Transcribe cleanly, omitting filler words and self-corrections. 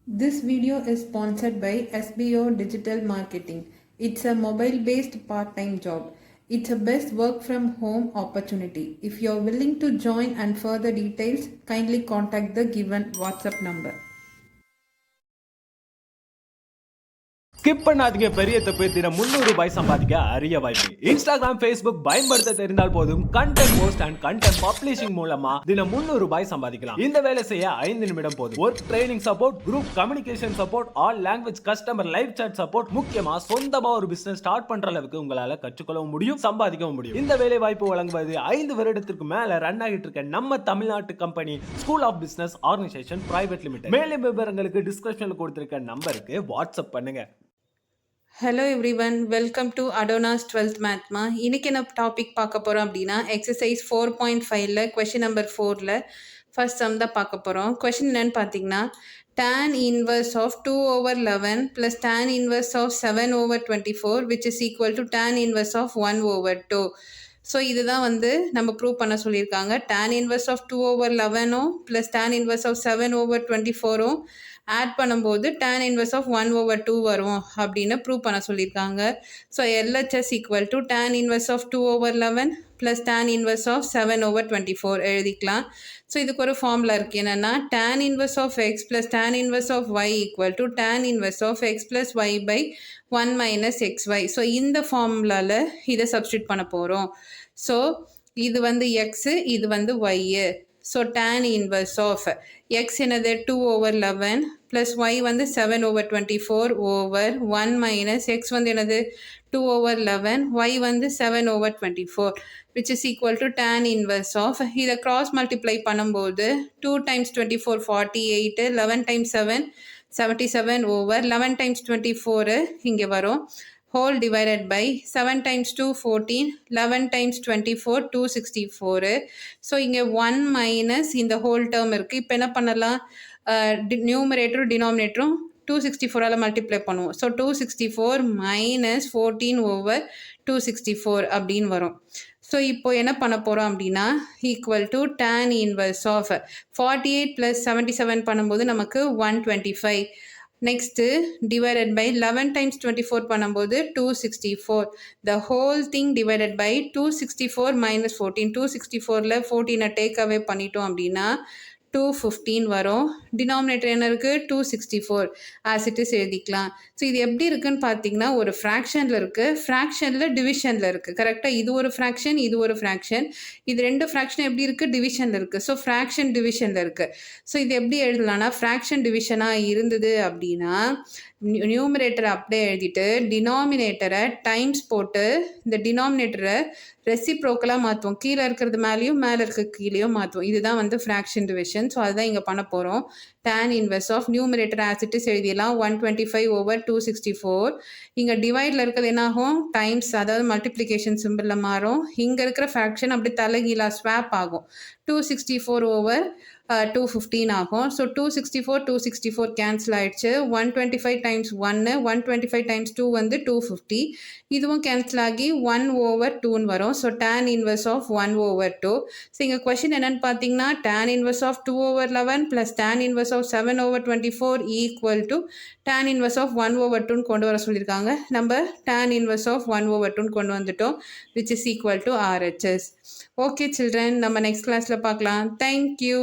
This video is sponsored by SBO Digital Marketing. It's a mobile-based part-time job. It's a best work from home opportunity. If you're willing to join and further details, kindly contact the given WhatsApp number. Skip பண்ணாதீங்க. பெரிய தப்பு. தினம் 300 ரூபாய் சம்பாதிக்க அரிய வாய்ப்பு. Instagram, Facebook பயன்படுத்த தெரிந்தால் போதும் content post and content publishing மூலமா தினம் 300 ரூபாய் சம்பாதிக்கலாம். இந்த வேலை செய்ய 5 நிமிடம் போதும். Work training support, group communication support, all language customer live chat support, முக்கியமா சொந்தமா ஒரு பிசினஸ் ஸ்டார்ட் பண்ற அளவுக்கு உங்களால கற்றுக்கொள்ளவும் முடியும், சம்பாதிக்கவும் முடியும். இந்த வேலை வாய்ப்பு வழங்குவது 5 வருடத்திற்கு மேல ரன் ஆகிட்டு இருக்க நம்ம தமிழ்நாட்டு company school of business organization private limited. மேலும் விவரங்களுக்கு டிஸ்கிரிப்ஷன்ல கொடுத்திருக்க நம்பருக்கு வாட்ஸ்அப் பண்ணுங்க. ஹலோ எவ்ரிவன், வெல்கம் டு அடோனாஸ் 12th மேத்மா. இன்றைக்கி என்ன டாபிக் பார்க்க போகிறோம் அப்படின்னா எக்ஸசைஸ் 4.5ல கொஷின் நம்பர் 4ல் ஃபர்ஸ்ட் சம் தான் பார்க்க போகிறோம். கொஷின் என்னன்னு பார்த்தீங்கன்னா tan inverse of 2/11 plus tan inverse of 7/24 which is equal to tan inverse of 1/2. So இதுதான் நம்ம ப்ரூவ் பண்ண சொல்லியிருக்காங்க. tan inverse of 2/11 plus tan inverse of 7/24 add பண்ணும்போது tan inverse of 1/2 வரும் அப்படின்னு ப்ரூவ் பண்ண சொல்லியிருக்காங்க. So LHS equal to tan inverse of 2/11 plus tan inverse of 7/24 எழுதிக்கலாம். ஸோ இதுக்கு ஒரு ஃபார்முலா இருக்குது. என்னென்னா tan inverse of x plus tan inverse of y equal to tan inverse of x plus y by 1 minus xy. So இந்த ஃபார்முலாவில் இதை substitute பண்ண போகிறோம். ஸோ இது எக்ஸு, இது Y. So tan inverse of x என்னது 2/11 plus y 7/24 over 1 minus x என்னது 2/11, y 7/24 which is equal to tan inverse of, இதை cross multiply பண்ணும்போது 2 times 24 48, 11 times 7 77 over 11 times 24 இங்கே வரும் whole divided by 7 times 2 14, 11 times 24 264. So இங்கே 1 minus இந்த whole term இருக்குது. இப்போ என்ன பண்ணலாம், நியூமரேட்டரும் டினாமினேட்டரும் 264ஆல் மல்டிப்ளை பண்ணுவோம். ஸோ 264 மைனஸ் 14 ஓவர் 264 அப்படின்னு வரும். ஸோ இப்போ என்ன பண்ண போகிறோம் அப்படின்னா equal to tan inverse of 48 plus 77 பண்ணும்போது நமக்கு 125. நெக்ஸ்ட்டு டிவைடட் பை 11 டைம்ஸ் 24 பண்ணும்போது 264. The whole thing divided by 264 minus 14. 264ல் 14 டேக் அவே பண்ணிட்டோம் அப்படின்னா 215 வரும். டினாமினேட்டர் என்ன இருக்குது 264 ஆஸ் இட் இஸ் எழுதிக்கலாம். ஸோ இது எப்படி இருக்குன்னு பார்த்தீங்கன்னா ஒரு ஃப்ராக்ஷனில் இருக்குது, ஃப்ராக்ஷனில் டிவிஷனில் இருக்குது. கரெக்டாக இது ஒரு ஃப்ராக்ஷன், இது ஒரு ஃப்ராக்ஷன். இது ரெண்டு ஃப்ராக்ஷன் எப்படி இருக்குது, டிவிஷனில் இருக்குது. ஸோ ஃப்ராக்ஷன் டிவிஷனில் இருக்குது. ஸோ இது எப்படி எழுதலாம்னா ஃப்ராக்ஷன் டிவிஷனாக இருந்தது அப்படின்னா நியூமரேட்டரை அப்படியே எழுதிட்டு டினாமினேட்டரை டைம்ஸ் போட்டு இந்த டினாமினேட்டரை ரெசிப்ரோக்கலாக மாற்றுவோம். கீழே இருக்கிறது மேலேயும் மேலே இருக்க கீழேயும் மாற்றுவோம். இதுதான் ஃப்ராக்ஷன் டிவிஷன். ஸோ அதுதான் இங்கே பண்ண போகிறோம். tan inverse of numerator as it is எழுதிடலாம் 125 ஓவர் 264. இங்கே டிவைடில் இருக்கிறது என்னாகும் டைம்ஸ், அதாவது மல்டிப்ளிகேஷன் சிம்பிளில் மாறும். இங்கே இருக்கிற ஃப்ராக்ஷன் அப்படி தலைகீழாக ஸ்வாப் ஆகும். 264 ஓவர் 215 ஆகும். ஸோ 264 கேன்சல் ஆகிடுச்சு. 125 டைம்ஸ் 1, 125 டைம்ஸ் 2 250. இதுவும் கேன்சல் ஆகி 1 ஓவர் 2ன்னு வரும். So tan inverse of 1 over 2. So இங்கே கொஷின் என்னென்னு பார்த்தீங்கன்னா tan inverse of 2/11 plus tan inverse of 7/24 equal to tan inverse of 1/2ன்னு கொண்டு வர சொல்லியிருக்காங்க. நம்ம tan inverse of 1/2ன்னு கொண்டு வந்துட்டோம், which is equal to RHS. Okay children, நம்ம நெக்ஸ்ட் கிளாஸில் பார்க்கலாம். தேங்க்யூ.